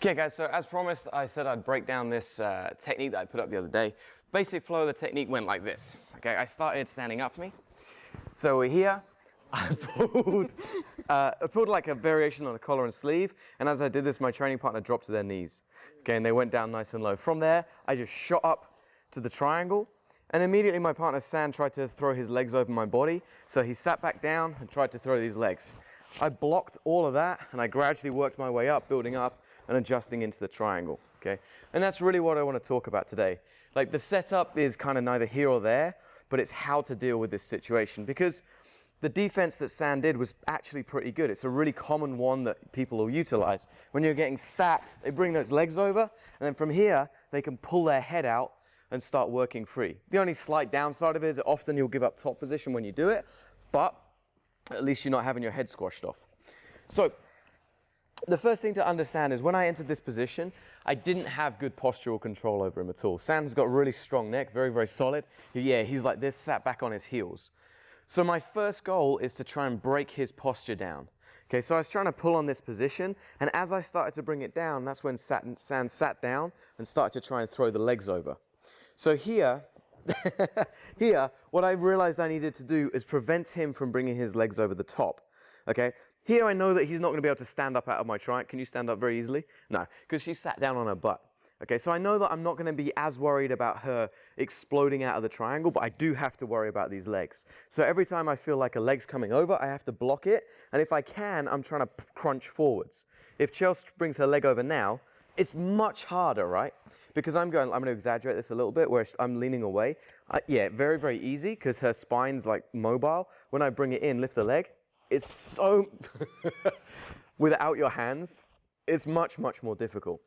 Okay guys, so as promised, I said I'd break down this technique that I put up the other day. Basic flow of the technique went like this. Okay, I started standing up for me. So we're here, I pulled like a variation on a collar and sleeve, and as I did this, my training partner dropped to their knees. Okay, and they went down nice and low. From there, I just shot up to the triangle, and immediately my partner Sam tried to throw his legs over my body, so he sat back down and tried to throw these legs. I blocked all of that, and I gradually worked my way up, building up and adjusting into the triangle, okay? And that's really what I want to talk about today. Like, the setup is kind of neither here or there, but it's how to deal with this situation, because the defense that Sam did was actually pretty good. It's a really common one that people will utilize. When you're getting stacked, they bring those legs over, and then from here, they can pull their head out and start working free. The only slight downside of it is that often you'll give up top position when you do it, but at least you're not having your head squashed off. So the first thing to understand is when I entered this position, I didn't have good postural control over him at all. Sam's got a really strong neck, very, very solid. Yeah, he's like this, sat back on his heels. So my first goal is to try and break his posture down. Okay, so I was trying to pull on this position, and as I started to bring it down, that's when Sam sat down and started to try and throw the legs over. So here, what I realized I needed to do is prevent him from bringing his legs over the top, okay? Here I know that he's not going to be able to stand up out of my triangle. Can you stand up very easily? No, because she sat down on her butt. Okay, so I know that I'm not going to be as worried about her exploding out of the triangle, but I do have to worry about these legs. So every time I feel like a leg's coming over, I have to block it, and if I can, I'm trying to crunch forwards. If Chelsea brings her leg over now, it's much harder, right? Because I'm going to exaggerate this a little bit, where I'm leaning away. Yeah, very, very easy, because her spine's like mobile. When I bring it in, lift the leg, it's so, without your hands, it's much, much more difficult.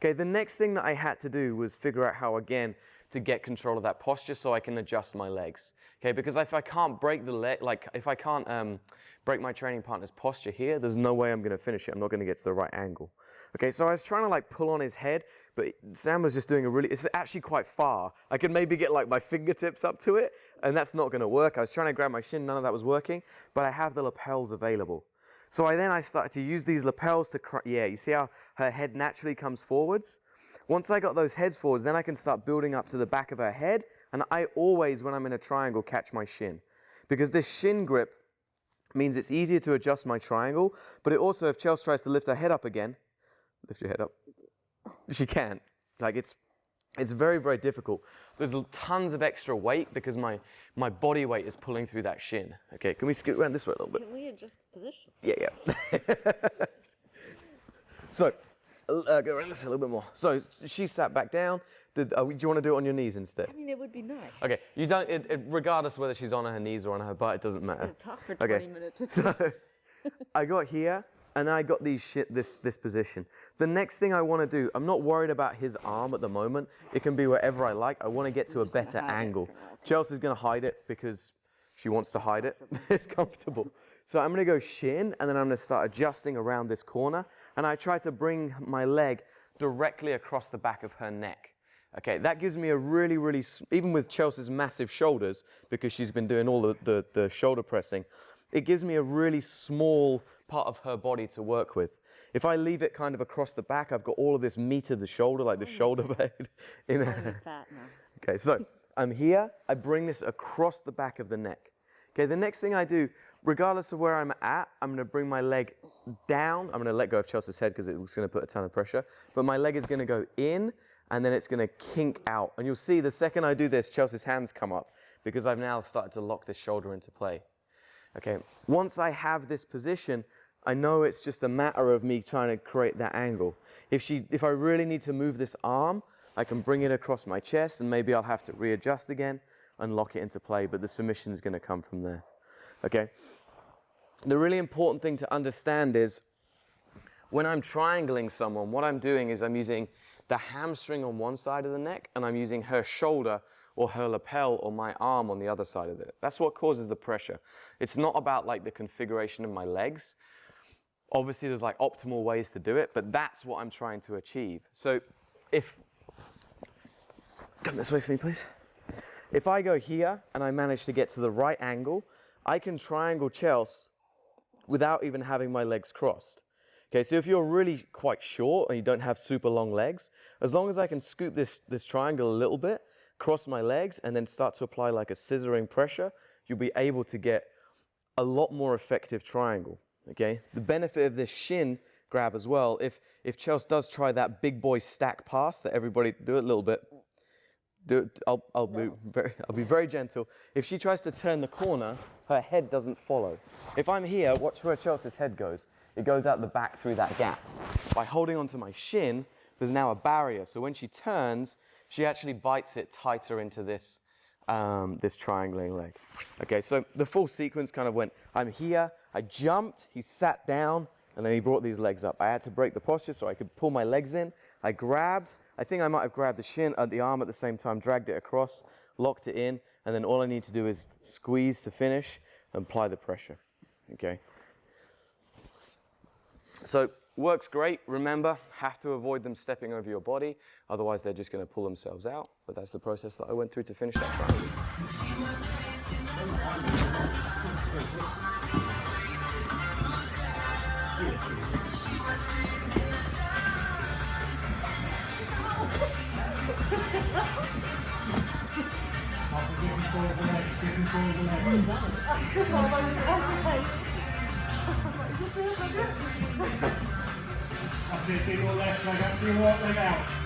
Okay, the next thing that I had to do was figure out how, again, to get control of that posture so I can adjust my legs. Okay, because if I can't break the leg, like if I can't break my training partner's posture here, there's no way I'm going to finish it. I'm not going to get to the right angle. Okay, so I was trying to like pull on his head, but Sam was just doing it's actually quite far. I could maybe get like my fingertips up to it, and that's not going to work. I was trying to grab my shin, none of that was working, but I have the lapels available. So I started to use these lapels to, you see how her head naturally comes forwards? Once I got those heads forwards, then I can start building up to the back of her head, and I always, when I'm in a triangle, catch my shin. Because this shin grip means it's easier to adjust my triangle, but it also, if Chelsea tries to lift her head up again, lift your head up, she can't. Like, it's very, very difficult. There's tons of extra weight because my body weight is pulling through that shin. Okay, can we scoot around this way a little bit? Can we adjust the position? Yeah. So, go around this a little bit more. So, she sat back down. Do you want to do it on your knees instead? I mean, it would be nice. Okay, you don't, regardless of whether she's on her knees or on her butt, it doesn't matter. I'm going to talk for 20 minutes. So, I got here, and I got this position. The next thing I want to do, I'm not worried about his arm at the moment. It can be wherever I like. I want to get to a better angle. Chelsea's going to hide it because she wants to hide it. It's comfortable. So I'm going to go shin, and then I'm going to start adjusting around this corner. And I try to bring my leg directly across the back of her neck. Okay, that gives me a really, really, even with Chelsea's massive shoulders, because she's been doing all the shoulder pressing, it gives me a really small part of her body to work with. If I leave it kind of across the back, I've got all of this meat of the shoulder, like the shoulder blade. I'm fat now. Okay, so I'm here, I bring this across the back of the neck. Okay, the next thing I do, regardless of where I'm at, I'm going to bring my leg down. I'm going to let go of Chelsea's head because it's going to put a ton of pressure. But my leg is going to go in, and then it's going to kink out. And you'll see the second I do this, Chelsea's hands come up because I've now started to lock this shoulder into play. Okay, once I have this position, I know it's just a matter of me trying to create that angle. If I really need to move this arm, I can bring it across my chest, and maybe I'll have to readjust again and lock it into play, but the submission is going to come from there. Okay, the really important thing to understand is when I'm triangling someone, what I'm doing is I'm using the hamstring on one side of the neck, and I'm using her shoulder or her lapel or my arm on the other side of it. That's what causes the pressure. It's not about like the configuration of my legs. Obviously there's like optimal ways to do it, but that's what I'm trying to achieve. So come this way for me, please. If I go here and I manage to get to the right angle, I can triangle Chelsea without even having my legs crossed. Okay, so if you're really quite short and you don't have super long legs, as long as I can scoop this triangle a little bit, cross my legs, and then start to apply like a scissoring pressure, you'll be able to get a lot more effective triangle. Okay, the benefit of this shin grab as well, if Chelsea does try that big boy stack pass that everybody do it a little bit, I'll be very gentle. If she tries to turn the corner, her head doesn't follow. If I'm here, watch where Chelsea's head goes. It goes out the back through that gap. By holding onto my shin, there's now a barrier. So when she turns, she actually bites it tighter into this this triangling leg. Okay, so the full sequence kind of went, I'm here, I jumped, he sat down, and then he brought these legs up. I had to break the posture so I could pull my legs in. I grabbed, I think I might have grabbed the shin at the arm at the same time, dragged it across, locked it in, and then all I need to do is squeeze to finish and apply the pressure. Okay. So works great. Remember, have to avoid them stepping over your body, otherwise they're just going to pull themselves out. But that's the process that I went through to finish that triangle. That's it, do your left leg up, do your right leg out.